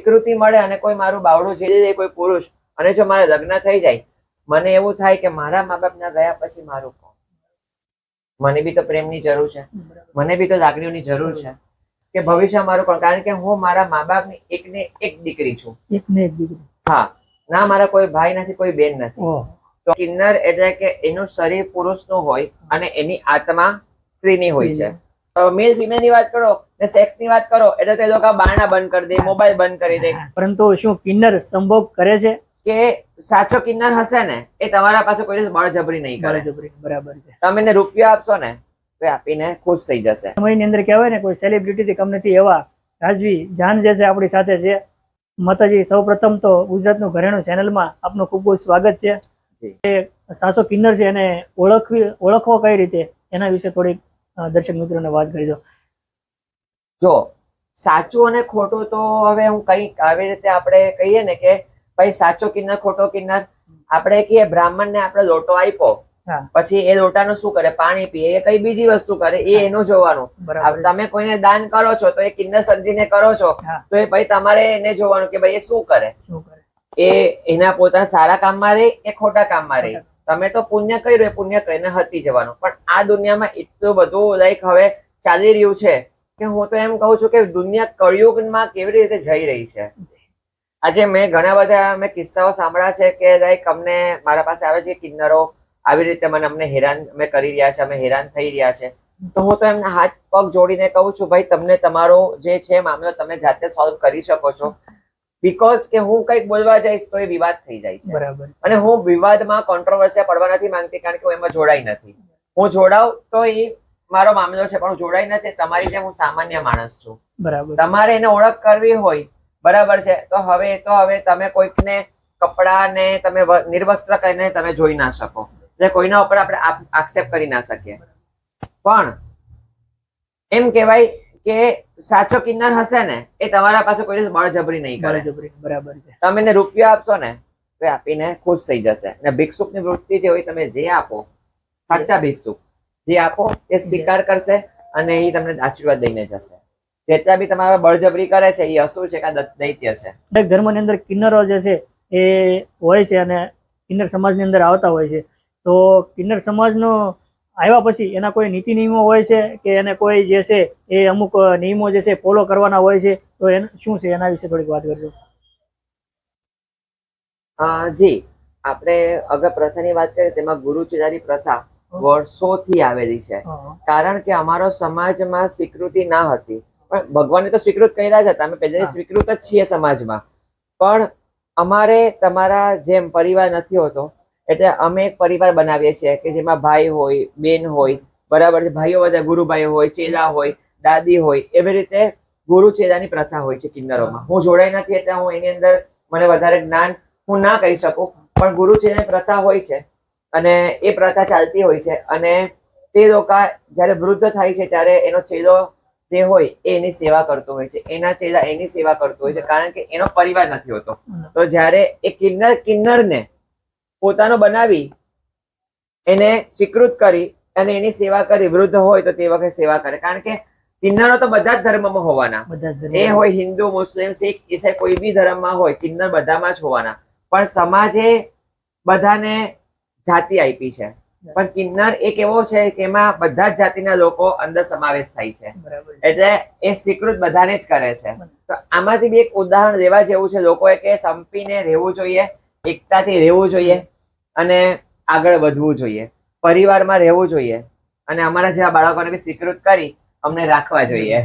સ્વીકૃતિ મળે અને કોઈ મારું બાવડું ઝીલી દે, કોઈ પુરુષ, અને જો મારે લગ્ન થઈ જાય, મને એવું થાય કે મારા મા બાપ ના ગયા પછી મારું કોણ? મને બી તો પ્રેમની જરૂર છે, મને બી તો લાગણીઓની જરૂર છે કે ભવિષ્ય મારું કોણ? કારણ કે હું મારા મા બાપની એકને એક દીકરી છું. હા, ના મારા કોઈ ભાઈ નથી, કોઈ બેન નથી. તો કિન્નર એટલે કે એનું શરીર પુરુષનું હોય અને એની આત્મા સ્ત્રીની હોય છે. મેલ ફિમેલ ની વાત કરો ને સેક્સ ની વાત કરો એટલે તે લોકો બારણા બંધ કરી દે, મોબાઈલ બંધ કરી દે. પરંતુ શું કિન્નર સંભોગ કરે છે? કે સાચો કિન્નર હશે ને એ તમારા પાસે કોઈ દિવસ બળજબરી નહીં કરે. બરાબર છે. તમે એને રૂપિયા આપશો ને તો આપીને ખુશ થઈ જશે. સમયની અંદર કહેવાય ને કોઈ સેલિબ્રિટી થી કમ નથી એવા રાજવી જાન જે છે આપણી સાથે છે. માતાજી, સૌ પ્રથમ તો ગુજરાતનું ઘરેણું ચેનલમાં આપનું ખૂબ ખૂબ સ્વાગત છે. સાચો કિન્નર છે એને ઓળખવો કઈ રીતે, એના વિશે થોડીક દર્શક મિત્રોને વાત કરીજો. જો સાચું અને ખોટું તો હવે હું કઈ આવી રીતે આપણે કહીએ ને કે ભાઈ સાચો કિન્નર ખોટો કિન્નર, આપણે કહીએ બ્રાહ્મણ ને આપણે લોટો આપ્યો, પછી એ લોટાનું શું કરે? પાણી પીએ, એ કઈ બીજી વસ્તુ કરે, એ એનું જોવાનું. તમે કોઈને દાન કરો છો તો એ કિન્નર સમજીને કરો છો તો એ ભાઈ તમારે એને જોવાનું કે ભાઈ એ શું કરે, એ એના પોતાના સારા કામમાં રહે કે ખોટા કામમાં રહે. તમે તો પુણ્ય કર્યું, પુણ્ય કરીને હટી જવાનું. પણ આ દુનિયામાં એટલું બધું લાઈક હવે ચાલી રહ્યું છે કે હું તો એમ કહું છું કે દુનિયા કળિયુગમાં કેવી રીતે જઈ રહી છે. આજે મેં ઘણા બધા મેં કિસ્સાઓ સાંભળ્યા છે કે લાઈક અમને મારા પાસે આવે છે કિન્નરો આવી રીતે અમને હેરાન અમે કરી રહ્યા છે, અમે હેરાન થઈ રહ્યા છે. તો હું તો એમને હાથ પગ જોડીને કહું છું ભાઈ તમને તમારો જે છે મામલો તમે જાતે સોલ્વ કરી શકો છો. બીકોઝ કે હું કંઈક બોલવા જઈશ તો એ વિવાદ થઈ જાય છે. બરાબર. અને હું વિવાદમાં કોન્ટ્રોવર્સિયા પડવા નથી માંગતી કારણ કે હું એમાં જોડાઈ નથી. હું જોડાઉં તો એ મારો મામલો છે પણ હું જોડાઈ નથી. તમારી જેમ હું સામાન્ય માણસ છું. બરાબર. તમારે એને ઓળખ કરવી હોય, બરાબર છે, તો હવે તમે કોઈકને કપડા ને તમે નિર્વસ્ત્ર કરીને તમે જોઈ ના શકો, એટલે કોઈના ઉપર આપણે આક્ષેપ કરી ના શકીએ. પણ એમ કહેવાય કે સાચો કિન્નર હશે ને એ તમારા પાસે કોઈ દિવસ બળજબરી નહીં કરે. બરાબર છે. તમે એને રૂપિયા આપશો ને તો આપીને ખુશ થઈ જશે. ને ભિક્ષુકની વૃત્તિ જે હોય તમે જે આપો, સાચા ભિક્ષુક જે આપો એ સ્વીકાર કરશે અને એ તમને આશીર્વાદ દઈને જશે. જેટલા બી તમારા બળજબરી કરે છે એ અસુર છે કે દૈત્ય છે. દરેક ધર્મની અંદર કિન્નરો જે છે એ હોય છે અને કિન્નર સમાજની અંદર આવતા હોય છે. તો કિન્નર સમાજનો આવ્યા પછી એના કોઈ નીતિ નિયમો હોય છે કે એને કોઈ જે છે એ અમુક નિયમો જે છે ફોલો કરવાના હોય છે, તો એને શું છે એના વિશે થોડીક વાત કરજો. જી, આપણે અગર પ્રથાની વાત કરીએ તેમાં ગુરુ ચિરારી પ્રથા વર્ષોથી આવેલી છે. કારણ કે અમારો સમાજમાં સ્વીકૃતિ ના હતી, પણ ભગવાને તો સ્વીકૃત કર્યા છે, અમે પહેલાથી સ્વીકૃત જ છીએ સમાજમાં. પણ અમારે તમારા જેમ પરિવાર નથી હોતો એટલે અમે એક પરિવાર બનાવીએ છીએ કે જેમાં ભાઈ હોય, બેન હોય, બરાબર છે, ભાઈઓ બધા ગુરુભાઈ હોય, ચેલા હોય, દાદી હોય, એવી રીતે ગુરુ ચેલાની પ્રથા હોય છે કિન્નરોમાં. હું જોડાઈ નથી એટલે હું એની અંદર મને વધારે જ્ઞાન હું ના કહી શકું, પણ ગુરુ ચેલાની પ્રથા હોય છે અને એ પ્રથા ચાલતી હોય છે. અને તે લોકો જયારે વૃદ્ધ થાય છે ત્યારે એનો ચેલો જે હોય એ એની સેવા કરતો હોય છે, એના ચેલા એની સેવા કરતો હોય છે, કારણ કે એનો પરિવાર નથી હોતો. તો જયારે એ કિન્નરને પોતાનો બનાવી એને સ્વીકૃત કરી અને એની સેવા કરી, વૃદ્ધ હોય તો તે વખતે સેવા કરે. કારણ કે કિન્નરો તો બધા જ ધર્મમાં હોવાના, એ હોય હિન્દુ, મુસ્લિમ, શીખ, ઈસાઈ, કોઈ બી ધર્મમાં હોય, કિન્નર બધામાં જ હોવાના. પણ સમાજે બધાને જાતિ આપી છે, પણ કિન્નર એક એવો છે કે એમાં બધા જ જાતિના લોકો અંદર સમાવેશ થાય છે, એટલે એ સ્વીકૃત બધાને જ કરે છે. તો આમાંથી બી એક ઉદાહરણ લેવા જેવું છે. લોકોએ કે સંપીને રહેવું જોઈએ, એકતાથી રહેવું જોઈએ અને આગળ વધવું જોઈએ, પરિવારમાં રહેવું જોઈએ અને અમારા જેવા બાળકોને બી સ્વીકૃત કરી અમને રાખવા જોઈએ.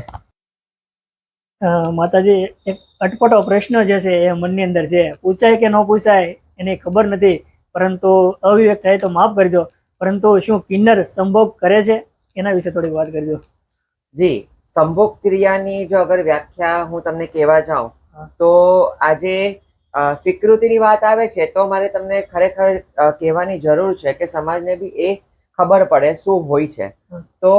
માતાજી, એક અટપટો પ્રશ્ન જે છે એ મનની અંદર છે, પૂછાય કે ન પૂછાય એની ખબર નથી, પરંતુ અવિવેક થાય તો માફ કરજો. પરંતુ શું કિન્નર સંભોગ કરે છે એના વિશે થોડીક વાત કરજો. જી, સંભોગ ક્રિયાની જો અગર વ્યાખ્યા હું તમને કહેવા જાઉં તો આજે સ્વીકૃતિની વાત આવે છે તો મારે તમને ખરેખર કહેવાની જરૂર છે કે સમાજને બી એ ખબર પડે શું હોય છે. તો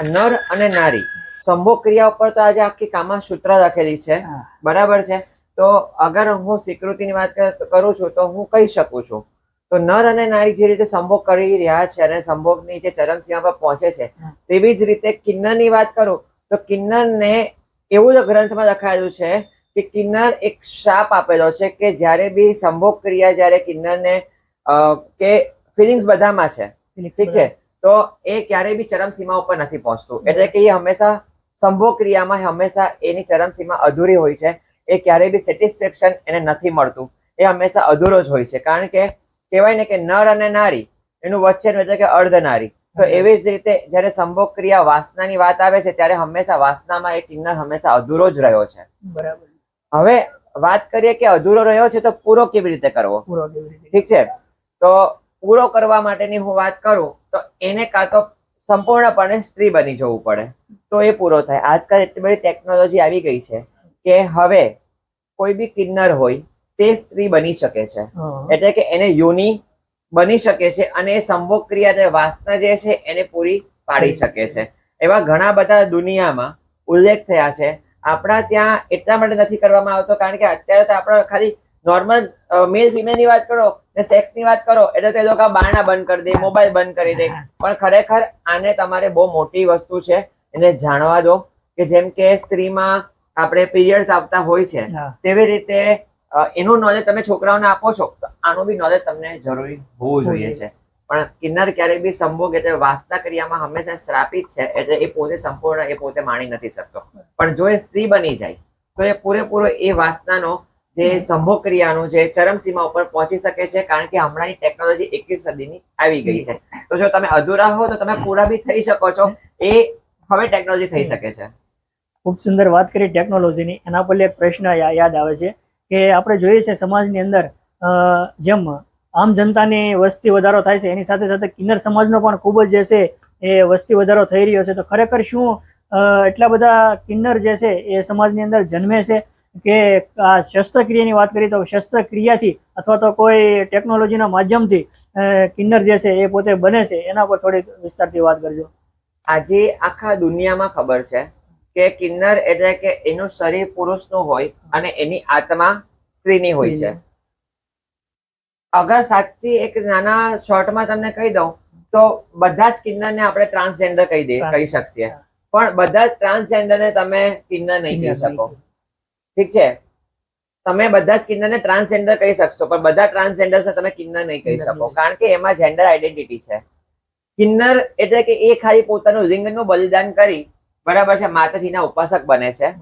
નર અને નારી સંભોગ ક્રિયા ઉપર તો આજે આખી કામસૂત્ર લખેલી છે, બરાબર છે. તો અગર હું સ્વીકૃતિની વાત કરું છું તો હું કહી શકું છું તો નર અને નારી જે રીતે સંભોગ કરી રહ્યા છે અને સંભોગની જે ચરમસીમા પર પહોંચે છે, તેવી જ રીતે કિન્નરની વાત કરું તો કિન્નરને એવું જ ગ્રંથમાં લખાયેલું છે કે કિન્નર એક શ્રાપ આપેલો છે કે જ્યારે બી સંભોગ ક્રિયા જ્યારે કિન્નરને કે ફિલિંગ્સ બધામાં છે, ઠીક છે, તો એ ક્યારેય બી ચરમસીમા ઉપર નથી પહોંચતું. એટલે કે એ હંમેશા સંભોગ ક્રિયામાં હંમેશા એની ચરમસીમા અધૂરી હોય છે. એ ક્યારેય બી સેટિસ્ફેક્શન એને નથી મળતું. એ હંમેશા અધૂરો જ હોય છે. કારણ કે કહેવાય ને કે નર અને નારી એનું વચ્ચેનું એટલે કે અર્ધનારી. તો એવી જ રીતે જ્યારે સંભોગ ક્રિયા વાસનાની વાત આવે છે ત્યારે હંમેશા વાસનામાં એ કિન્નર હંમેશા અધૂરો જ રહ્યો છે. બરાબર. હવે વાત કરીએ કે અધૂરો રહ્યો છે તો પૂરો કેવી રીતે કરવો, ઠીક છે. તો પૂરો કરવા માટેની હું વાત કરું તો એને કાં તો સંપૂર્ણપણે સ્ત્રી બની જવું પડે તો એ પૂરો થાય. આજકાલ એટલી બધી ટેકનોલોજી આવી ગઈ છે કે હવે કોઈ બી કિન્નર હોય તે સ્ત્રી બની શકે છે. એટલે કે એને યોની બની શકે છે અને એ સંભોગ ક્રિયા વાસના જે છે એને પૂરી પાડી શકે છે. એવા ઘણા બધા દુનિયામાં ઉલ્લેખ થયા છે. આપણા ત્યાં એટલા માટે નથી કરવામાં આવતો કારણ કે અત્યારે તો આપણે ખાલી નોર્મલ મેલ ફિમેલ ની વાત કરો ને સેક્સ ની વાત કરો એટલે તે લોકો બારણા બંધ કરી દે, મોબાઈલ બંધ કરી દે. પણ ખરેખર આને તમારે બહુ મોટી વસ્તુ છે, એને જાણવા દો કે જેમ કે સ્ત્રીમાં આપણે પીરિયડ્સ આવતા હોય છે તેવી રીતે એનું નોલેજ તમે છોકરાઓને આપો છો તો આનું બી નોલેજ તમને જરૂરી હોવું જોઈએ છે. પણ કિન્નર ક્યારેય બી સંભોગ એટલે વાસના ક્રિયામાં હંમેશા શ્રાપિત છે. એટલે એ પોતે સંપૂર્ણ એ પોતે માણી નથી શકતો. પણ જો એ સ્ત્રી બની જાય તો એ પૂરેપૂરો એ વાસનાનો જે સંભોગ ક્રિયાનું જે ચરમસીમા ઉપર પહોંચી શકે છે. કારણ કે હમણાંની ટેકનોલોજી 21મી સદીની આવી ગઈ છે. તો જો તમે અધૂરા હો તો તમે પૂરા બી થઈ શકો છો. એ હવે ટેકનોલોજી થઈ શકે છે. ખૂબ સુંદર વાત કરી ટેકનોલોજીની. એના પર એક પ્રશ્ન યાદ આવે છે કે આપણે જોઈએ છે સમાજની અંદર જેમ આમ જનતાની વસ્તી વધારો થાય છે એની સાથે સાથે કિન્નર સમાજનો પણ ખૂબ જ જે છે એ વસ્તી વધારો થઈ રહ્યો છે. તો ખરેખર શું એટલા બધા કિન્નર જે છે એ સમાજની અંદર જન્મે છે કે આ શસ્ત્રક્રિયાની વાત કરીએ તો શસ્ત્રક્રિયાથી અથવા તો કોઈ ટેકનોલોજીના માધ્યમથી કિન્નર જે છે એ પોતે બને છે? એના પર થોડીક વિસ્તારથી વાત કરજો. આજે આખા દુનિયામાં ખબર છે કે કિન્નર એટલે કે એનું શરીર પુરુષનું હોય અને એની આત્મા સ્ત્રીની હોય છે. અગર સાચી એક નાના શોર્ટમાં તમને કહી દઉં તો બધા જ કિન્નરને આપણે ટ્રાન્સજેન્ડર કહી શકીએ. પણ બધા જ ટ્રાન્સજેન્ડરને તમે કિન્નર નહીં કહી શકો, ઠીક છે. તમે બધા જ કિન્નરને ટ્રાન્સજેન્ડર કહી શકશો પણ બધા ટ્રાન્સજેન્ડર્સને તમે કિન્નર નહીં કહી શકો કારણ કે એમાં જેન્ડર આઈડેન્ટિટી છે. કિન્નર એટલે કે એ ખાલી પોતાનું લિંગનું બલિદાન કરી બરાબર છે માતાજીના ઉપાસક બને છે.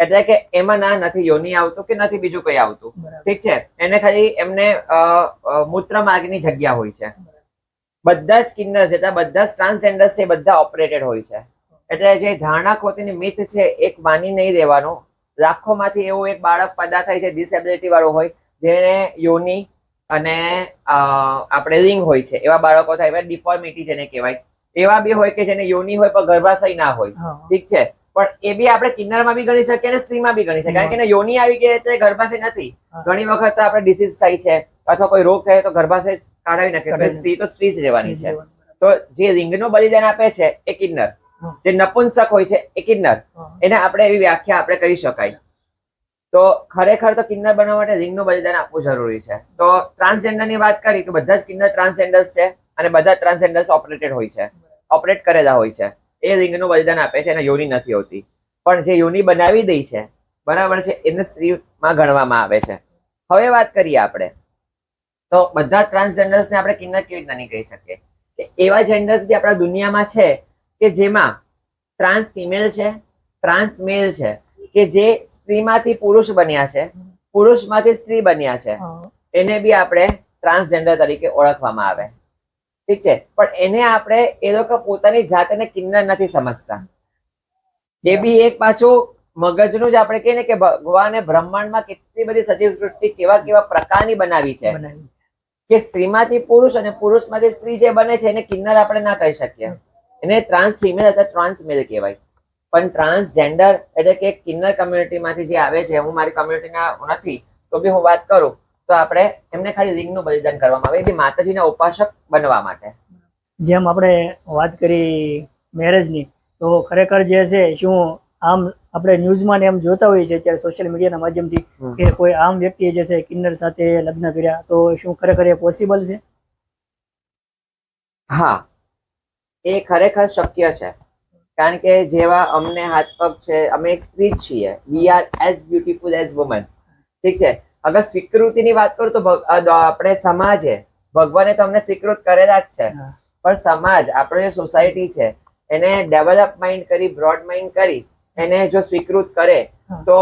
એટલે કે એમાં ના નથી યોની આવતું કે નથી બીજું કઈ આવતું, ઠીક છે. એને ખાલી એમને મૂત્ર માર્ગની જગ્યા હોય છે. બધા જ કિન્નર છે બધા જ ટ્રાન્સજેન્ડર્સ છે બધા ઓપરેટેડ હોય છે. એટલે જે ધારણા ખોટીની મિથ છે એક માની નહીં દેવાનું. લાખોમાંથી એવું એક બાળક પેદા થાય છે ડિસેબિલિટી વાળું હોય જેને યોની અને આપણે લિંગ હોય છે એવા બાળકો થાય. ડિફોર્મિટી જેને કહેવાય એવા બી હોય કે જેને યોની હોય પણ ગર્ભાશય ના હોય, ઠીક છે. પણ એ બી આપણે કિન્નરમાં બી ગણી શકીએ અને સ્ત્રીમાં બી ગણી શકીએ કારણ કે એને યોની આવી ગઈ એટલે ગર્ભાશય નથી. ઘણી વખત આપણે ડિસીઝ થાય છે અથવા કોઈ રોગ થાય તો ગર્ભાશય કાઢાવી નાખે. સ્ત્રી તો સ્ત્રી જ રહેવાની છે. તો જે લિંગનું બલિદાન આપે છે એ કિન્નર, જે નપુંસક હોય છે એ કિન્નર. એને આપણે એવી વ્યાખ્યા આપણે કહી શકાય. તો ખરેખર તો કિન્નર બનવા માટે લિંગનું બલિદાન આપવું જરૂરી છે. તો ટ્રાન્સજેન્ડરની વાત કરી તો બધા જ કિન્નર ટ્રાન્સજેન્ડર્સ છે અને બધા ટ્રાન્સજેન્ડર્સ ઓપરેટેડ હોય છે, ઓપરેટ કરેલા હોય છે. એ લિંગનું બલિદાન આપે છે એને યોની નથી હોતી. પણ જે યોની બનાવી દઈ છે બરાબર છે એને સ્ત્રીમાં ગણવામાં આવે છે. હવે વાત કરીએ આપણે તો બધા ટ્રાન્સજેન્ડર્સને આપણે કિન્નર કેવી રીતના નહીં કહી શકીએ કે એવા જેન્ડર્સ બી આપણા દુનિયામાં છે કે જેમાં ટ્રાન્સ ફિમેલ છે, ટ્રાન્સ મેલ છે કે જે સ્ત્રીમાંથી પુરુષ બન્યા છે, પુરુષમાંથી સ્ત્રી બન્યા છે. એને બી આપણે ટ્રાન્સજેન્ડર તરીકે ઓળખવામાં આવે, ઠીક છે. પણ એને આપણે એ લોકો પોતાની જાતને કિન્નર નથી સમજતા. એ બી એક પાછું મગજનું જ આપણે કહીએ ને કે ભગવાને બ્રહ્માંડમાં કેટલી બધી સજીવ સૃષ્ટિ કેવા કેવા પ્રકારની બનાવી છે કે સ્ત્રીમાંથી પુરુષ અને પુરુષમાંથી સ્ત્રી જે બને છે એને કિન્નર આપણે ના કહી શકીએ. એને ટ્રાન્સ ફિમેલ અથવા ટ્રાન્સ મેલ કહેવાય. પણ ટ્રાન્સજેન્ડર એટલે કે કિન્નર કમ્યુનિટીમાંથી જે આવે છે, હું મારી કમ્યુનિટીના નથી તો બી હું વાત કરું તો આપણે એમને ખાલી લિંગનું બલિદાન કરવામાં આવે એ માતાજીના ઉપાસક બનવા માટે. જેમ આપણે વાત કરી મેરેજની તો ખરેખર જે છે શું આમ આપણે ન્યૂઝમાં એમ જોતા હોઈએ છીએ અત્યારે સોશિયલ મીડિયાના માધ્યમથી કે કોઈ આમ વ્યક્તિએ જે છે કિન્નર સાથે લગ્ન કર્યા તો શું ખરેખર એ પોસિબલ છે? હા, એ ખરેખર શક્ય છે. કારણ કે જેવા અમને હાથ પગ છે, અમે એક સ્ત્રી જ છીએ, we are as beautiful as woman. ઠીક છે, અગર સ્વીકૃતિની વાત કરું તો આપણે સમાજે ભગવાને તો અમને સ્વીકૃત કરેલા જ છે, પણ સમાજ આપણો જે સોસાયટી છે એને ડેવલપ માઇન્ડ કરી, બ્રોડ માઇન્ડ કરી એને જો સ્વીકૃત કરે તો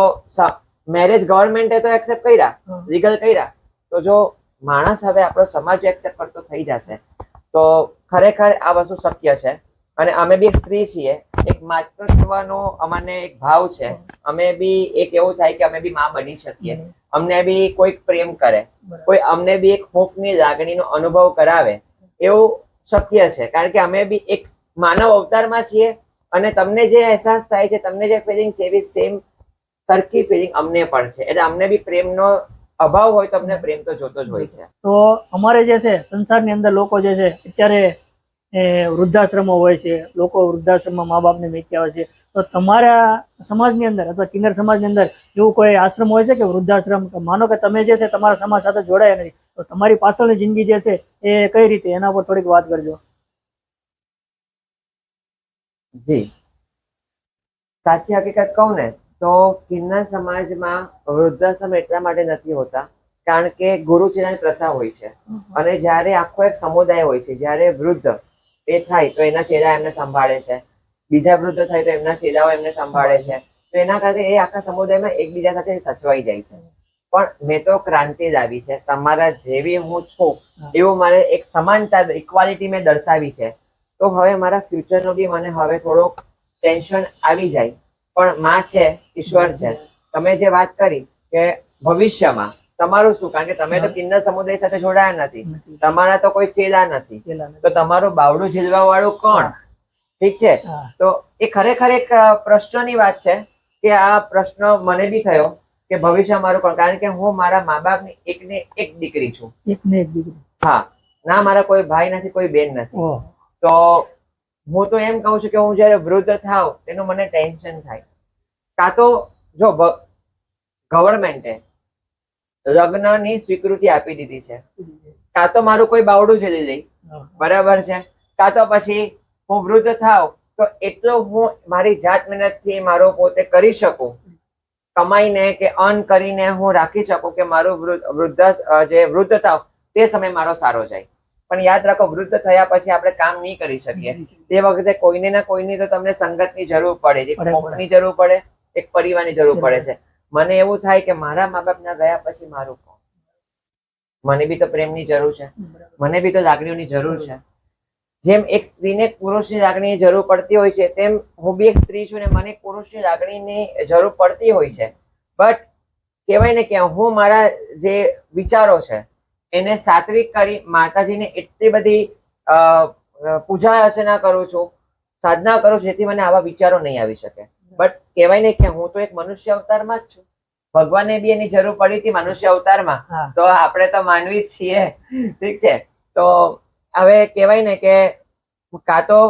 મેરેજ ગવર્મેન્ટે તો એક્સેપ્ટ કર્યા, લીગલ કર્યા, તો જો માણસ હવે આપણો સમાજ એક્સેપ્ટ કરતો થઈ જશે તો ખરેખર આ વસ્તુ શક્ય છે. અને અમે બી એક સ્ત્રી છીએ, એક માતૃત્વનો અમને એક ભાવ છે, અમે બી એક એવું થાય કે અમે બી માં બની શકીએ, અમને બી કોઈક પ્રેમ કરે, કોઈ અમને બી એક હૂંફની લાગણીનો અનુભવ કરાવે, એવું શક્ય છે. કારણ કે અમે બી એક માનવ અવતારમાં છીએ અને તમને જે અહેસાસ થાય છે, તમને જે ફિલિંગ છે એવી સેમ સરખી ફિલિંગ અમને પણ છે. એટલે અમને બી પ્રેમનો અભાવ હોય તો અમને પ્રેમ તો જોતો જ હોય છે. તો અમારે જે છે સંસારની અંદર લોકો જે છે અત્યારે વૃદ્ધાશ્રમો હોય છે, લોકો વૃદ્ધાશ્રમમાં મા બાપને મૂક્યા હોય છે, તો તમારા સમાજની અંદર અથવા કિન્નર સમાજની અંદર એવું કોઈ આશ્રમ હોય છે કે વૃદ્ધાશ્રમ? માનો કે તમે જે છે તમારા સમાજ સાથે જોડાયા નથી, તો તમારી પાછળની જિંદગી જે છે એ કઈ રીતે, એના પર થોડીક વાત કરજો. જી, સાચી હકીકત કહું ને તો કિન્નર સમાજમાં વૃદ્ધાશ્રમ એટલા માટે નથી હોતા કારણ કે ગુરુચેલાની પ્રથા હોય છે, અને જ્યારે આખો એક સમુદાય હોય છે, જ્યારે વૃદ્ધ એ થાય તો એના ચેલા એમને સંભાળે છે, બીજા વૃદ્ધ થાય તો એમના ચેલાઓ એમને સંભાળે છે, તો એના કારણે એ આખા સમુદાયમાં એકબીજા સાથે સચવાઈ જાય છે. પણ મેં તો ક્રાંતિ લાવી છે, તમારા જેવી હું છું એવું મારે એક સમાનતા, ઇક્વાલિટી મેં દર્શાવી છે. તો હવે મારા ફ્યુચરનો બી મને હવે થોડોક ટેન્શન આવી જાય. પણ માં છે, ઈશ્વર છે. તમે જે વાત કરી કે ભવિષ્યમાં તમારું શું, કારણ કે તમે તો કિન્નર સમુદાય સાથે જોડાયા નથી, તમારા તો કોઈ ચેલા નથી, તો તમારું બાવડું ઝીલવા વાળું કોણ? ઠીક છે, તો એ ખરેખર એક પ્રશ્નની વાત છે કે આ પ્રશ્ન મને બી થયો કે ભવિષ્ય મારું કોણ, કારણ કે હું મારા મા બાપની એકને એક દીકરી છું. એકને એક દીકરી? હા. ના મારા કોઈ ભાઈ નથી, કોઈ બેન નથી. તો હું તો એમ કહું છું કે હું જયારે વૃદ્ધ થાવ એનું મને ટેન્શન થાય. કાં તો જો ગવર્મેન્ટે લગ્નની સ્વીકૃતિ આપી દીધી છે, કાં તો મારું કોઈ બાવડું ઝીલી લે, બરાબર છે, કાં તો પછી હું વૃદ્ધ થાવ તો એટલો હું મારી જાત મહેનતથી મારો પોતે કરી શકું, કમાઈને કે અર્ન કરીને હું રાખી શકું કે મારું વૃદ્ધ થાવ તે સમય મારો સારો જાય. પણ યાદ રાખો, વૃદ્ધ થયા પછી આપણે કામ નહીં કરી શકીએ. તે વખતે કોઈને ના કોઈની તો તમને સંગતની જરૂર પડે, એક કોકની જરૂર પડે, એક પરિવારની જરૂર પડે છે. મને એવું થાય કે મારા મા બાપ ના ગયા પછી મારું કોણ? મને બી તો પ્રેમની જરૂર છે, મને બી તો લાગણીઓની જરૂર છે. જેમ એક સ્ત્રીને પુરુષની લાગણીની જરૂર પડતી હોય છે, તેમ હું બી એક સ્ત્રી છું ને મને પુરુષની લાગણીની જરૂર પડતી હોય છે. બટ કહેવાય ને કે હું મારા જે વિચારો છે એને સાત્વિક કરી માતાજીને એટલી બધી પૂજા અર્ચના કરું છું, સાધના કરું છું, જેથી મને આવા વિચારો નહીં આવી શકે. બટ કહેવાય ને કે હું તો એક મનુષ્ય અવતારમાં જ છું, ભગવાનને બી એની જરૂર પડી હતી મનુષ્ય અવતારમાં, તો આપણે તો માનવી જ છીએ. ઠીક છે, તો હવે કહેવાય ને કે કાં તો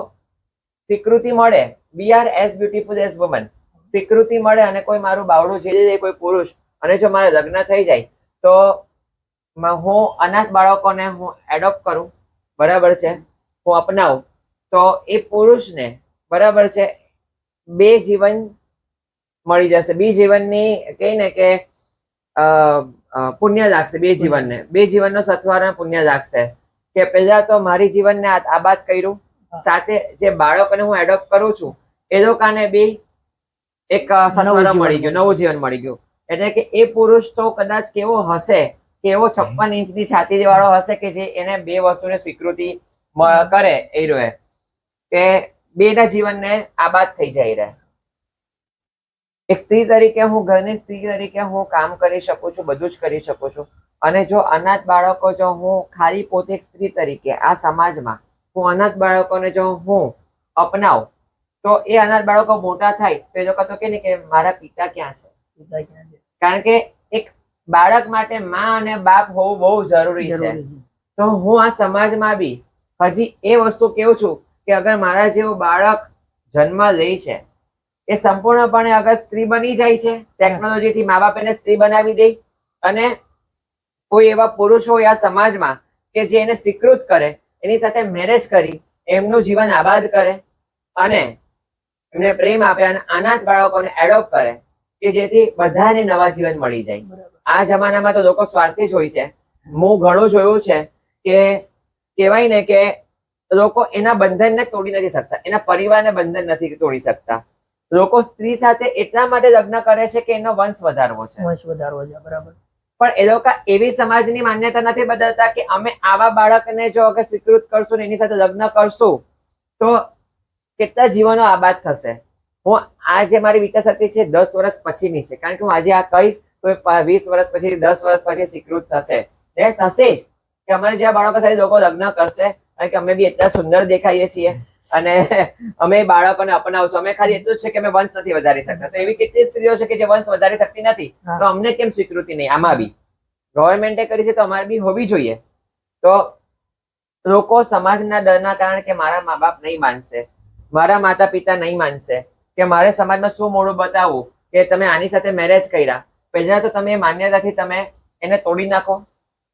સ્વીકૃતિ મળે, we are as beautiful as woman, સ્વીકૃતિ મળે અને કોઈ મારું બાવડું ઝીલી લે, કોઈ પુરુષ, અને જો મારા લગ્ન થઈ જાય તો હું અનાથ બાળકોને હું એડોપ્ટ કરું, બરાબર છે, હું અપનાવું, તો એ પુરુષને બરાબર છે બે જીવન મળી જશે, બે જીવનની કહીને કે પુણ્ય લાગશે, બે જીવનને, બે જીવનનો સથવારા પુણ્ય લાગશે કે પહેલા તો મારી જીવનને આબાદ કર્યું, સાથે જે બાળકોને હું એડોપ્ટ કરું છું એ લોકોને બી એક સથવારો મળી ગયો, નવું જીવન મળી ગયું. એટલે કે એ પુરુષ તો કદાચ કેવો હશે કે એવો 56 ઇંચની છાતી વાળો હશે કે જે એને બે વસ્તુને સ્વીકૃતિ કરે, એ રહે કે બેના જીવનને આબાદ થઈ જાય રહે. એક સ્ત્રી તરીકે હું, ઘરની સ્ત્રી તરીકે હું કામ કરી શકું છું, બધું જ કરી શકું છું. અને જો અનાથ બાળકો, જો હું ખાલી પોતે એક સ્ત્રી તરીકે આ સમાજમાં હું અનાથ બાળકોને જો હું અપનાવું તો એ અનાથ બાળકો મોટા થાય તો એ લોકો તો કે ને કે મારા પિતા ક્યાં છે? કારણ કે એક બાળક માટે માં અને બાપ હોવું બહુ જરૂરી છે. તો હું આ સમાજમાં બી હજી એ વસ્તુ કેવું છું કે અગર મારા જેવું બાળક જન્મ લે છે, એ સંપૂર્ણપણે અગર સ્ત્રી બની જાય છે, ટેકનોલોજીથી મા બાપ એને સ્ત્રી બનાવી દે, અને કોઈ એવા પુરુષ હોય આ સમાજમાં કે જે એને સ્વીકૃત કરે, એની સાથે મેરેજ કરી એમનું જીવન આબાદ કરે, અને એમને પ્રેમ આપે અને અનાથ બાળકોને એડોપ્ટ કરે કે જેથી બધાને નવા જીવન મળી જાય. આ જમાનામાં તો લોકો સ્વાર્થી જ હોય છે. હું ઘણું જોયું છે કે કહેવાય ને કે લોકો એના બંધનને તોડી નથી શકતા, એના પરિવારને બંધન નથી તોડી શકતા. લોકો સ્ત્રી સાથે એટલા માટે લગ્ન કરે છે કે એનો વંશ વધારવો છે. વંશ વધારવો છે, બરાબર. પણ એ લોકો એવી સમાજની માન્યતા નથી બદલતા કે અમે આવા બાળકને જો અગર સ્વીકૃત કરશું ને એની સાથે લગ્ન કરશું તો કેટલા જીવનો આબાદ થશે. હું આ જે મારી વિચારશક્તિ છે 10 વર્ષ પછીની છે, કારણ કે હું આજે આ કહીશ તો 20 વર્ષ પછી 10 વર્ષ પછી સ્વીકૃત થશે. એ થશે જ કે અમારે જેવા બાળકો સાથે લોકો લગ્ન કરશે, કારણ કે અમે બી એટલા સુંદર દેખાઈએ છીએ અને અમે બાળકોને અપનાવશું. અમે ખાલી એટલું જ છે કે અમે વંશ નથી વધારી શકતા. તો એવી કેટલી સ્ત્રીઓ છે કે જે વંશ વધારી શકતી નથી, તો અમને કેમ સ્વીકૃતિ નહીં? આમાં બી ગવર્મેન્ટે કરી છે તો અમારે બી હોવી જોઈએ. તો લોકો સમાજના ડરના કારણે કે મારા મા બાપ નહીં માનશે, મારા માતા પિતા નહીં માનશે, કે મારે સમાજમાં શું મોડું બતાવવું કે તમે આની સાથે મેરેજ કર્યા, પહેલા તો તમે માન્યતાથી તમે એને તોડી નાખો.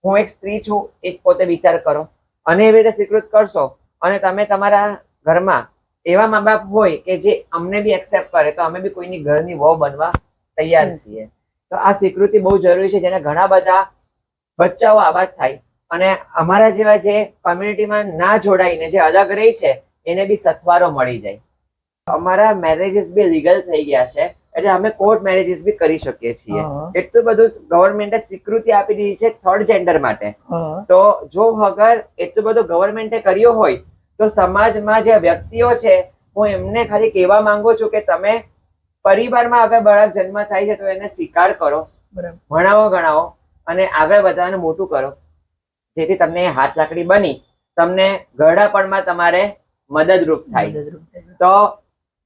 હું એક સ્ત્રી છું એક પોતે વિચાર કરો અને એવી રીતે સ્વીકૃત કરશો અને તમે તમારા ઘરમાં એવા મા બાપ હોય કે જે અમને બી એક્સેપ્ટ કરે તો અમે બી કોઈની ઘરની વહુ બનવા તૈયાર છીએ. તો આ સ્વીકૃતિ બહુ જરૂરી છે, જેને ઘણા બધા બચ્ચાઓ આબાદ થાય અને અમારા જેવા જે કોમ્યુનિટીમાં ના જોડાઈને જે અલગ રહી છે એને બી સથવારો મળી જાય. અમારા મેરેજીસ બી લીગલ થઈ ગયા છે, એટલે અમે કોર્ટ મેરેજીસ બી કરી શકીએ છીએ. એટલું બધું ગવર્મેન્ટે સ્વીકૃતિ આપી દીધી છે થર્ડ જેન્ડર માટે. તો જો અગર એટલું બધું ગવર્મેન્ટે કર્યું હોય તો સમાજમાં જે વ્યક્તિઓ છે હું એમને ખાલી કહેવા માંગુ છું કે તમે પરિવારમાં અગર બાળક જન્મ થાય છે તો એને સ્વીકાર કરો, ભણાવો ગણાવો અને આગળ વધારવાનું મોટું કરો, જેથી તમને હાથ લાકડી બની તમને ઘરડાપણમાં તમારે મદદરૂપ થાય. તો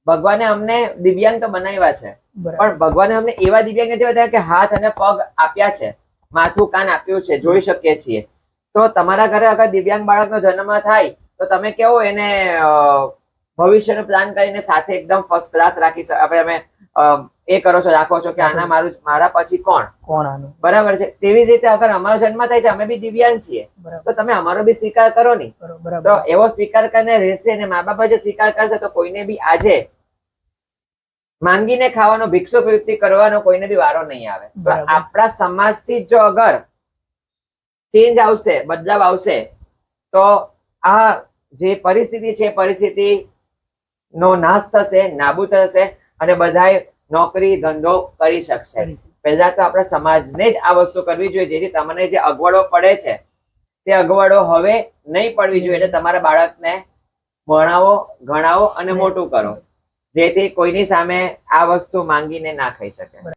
ભગવાને અમને દિવ્યાંગ તો બનાવ્યા છે, પણ ભગવાને અમને એવા દિવ્યાંગ નથી બતાવ્યા કે હાથ અને પગ આપ્યા છે, માથું કાન આપ્યું છે, જોઈ શકીએ છીએ. તો તમારા ઘરે અગર દિવ્યાંગ બાળકનો જન્મ થાય તો તમે કેવો એને ભવિષ્યનો પ્લાન કરીને સાથે એકદમ ફર્સ્ટ ક્લાસ રાખી આપણે અમે એ કરો છો, રાખો છો કે આના મારા પછી કોણ આનું, બરાબર છે. તેવી જ રીતે અગર અમારો જન્મ થાય છે અમે બી દિવ્યાંગ છીએ તો તમે અમારો બી સ્વીકાર કરો નહીં. તો એવો સ્વીકાર કરીને રહેશે અને મા બાપ જે સ્વીકાર કરશે તો કોઈને બી આજે માંગીને ખાવાનો, ભિક્ષુકવૃત્તિ કરવાનો કોઈને બી વારો નહીં આવે. તો આપણા સમાજથી જો અગર ચેન્જ આવશે, બદલાવ આવશે તો આ જે પરિસ્થિતિ છે પરિસ્થિતિ નો નાશ થશે, નાબૂદ થશે અને બધાએ નોકરી ધંધો કરી શકશે. પહેલા તો આપણા સમાજને જ આ વસ્તુ કરવી જોઈએ, જેથી તમને જે અગવડો પડે છે તે અગવડો હવે નહીં પડવી જોઈએ. એટલે તમારા બાળકને ભણાવો, ગણાવો અને મોટું કરો, જેથી કોઈની સામે આ વસ્તુ માંગીને ના ખાઈ શકે.